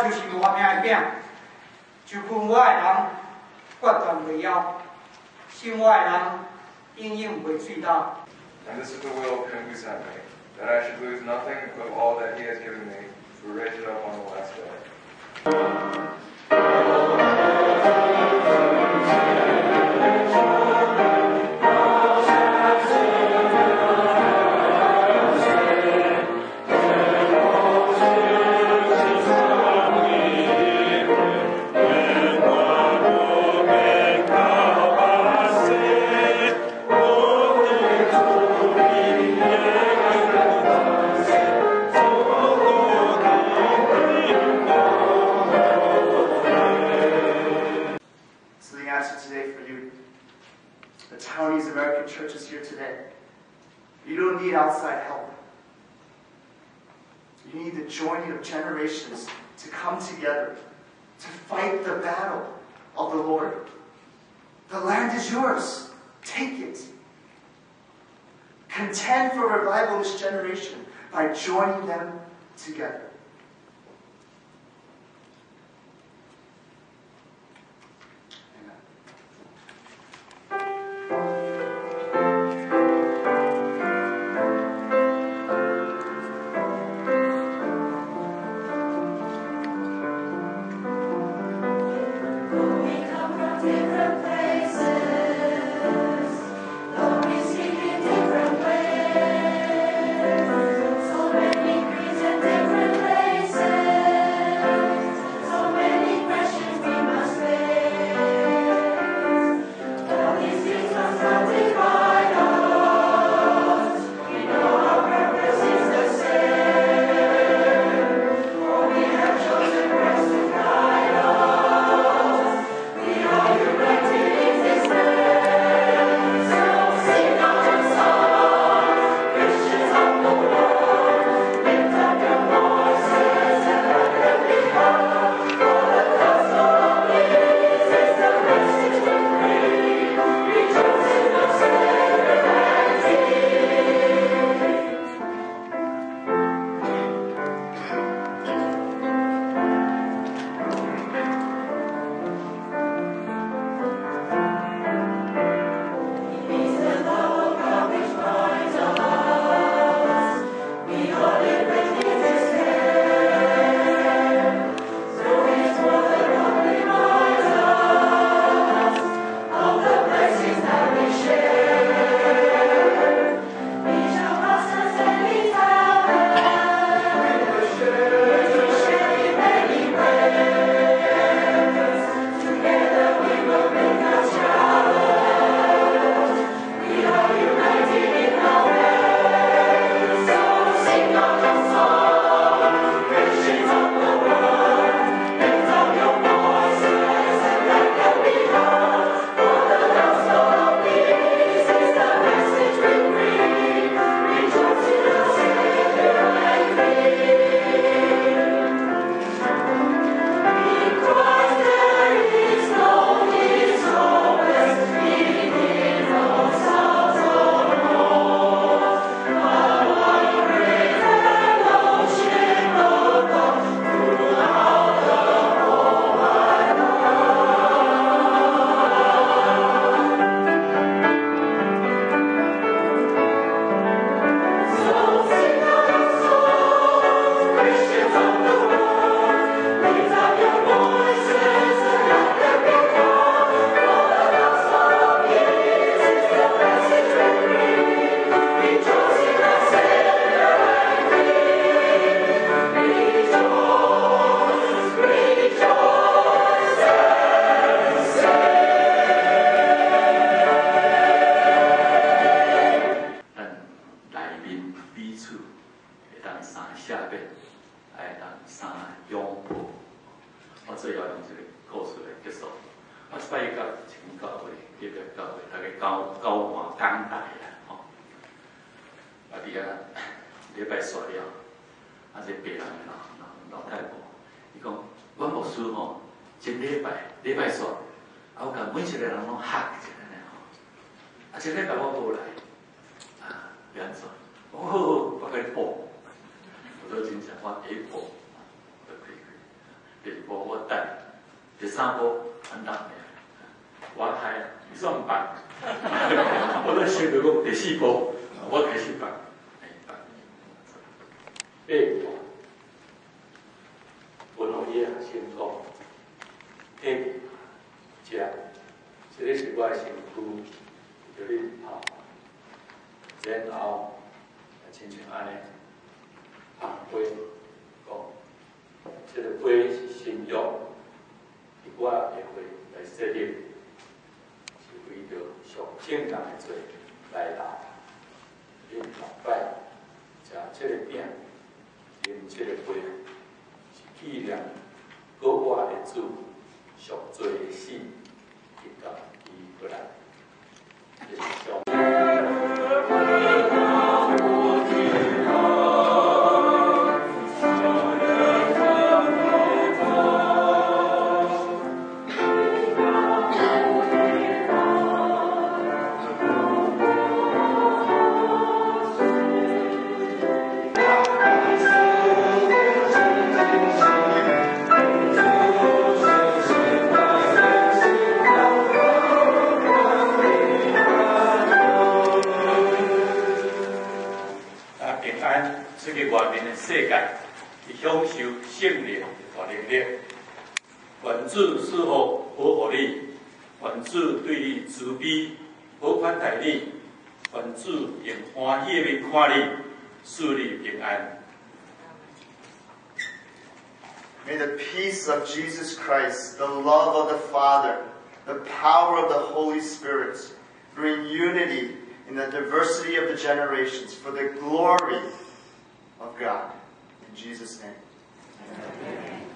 就是我命的饼，就分我的人决断袂枵，信我的人永远袂醉倒。 And this is the will of him who sent me, that I should lose nothing of all that he has given me, to raise it up on the last day. 我都真正我下晡就开开， 13步很难的，我还算棒，我在想着讲第4步，我开始棒，文学业先讲，这个是我的身躯，叫你泡，然后亲像安尼，旁杯讲，这个杯是信仰，我会来设立，是为着上正当的罪来拿，恁6摆食这个饼，饮这个杯，是纪念我的主赎罪的死，直到伊回来。世界去享受圣灵的大能力，愿主赐福保护你，愿主对你慈悲，好款待你，愿主用欢喜的面看你，使你平安。May the peace of Jesus Christ, the love of the Father, the power of the Holy Spirit bring unity in the diversity of the generations for the glory of God. In Jesus' name. Amen.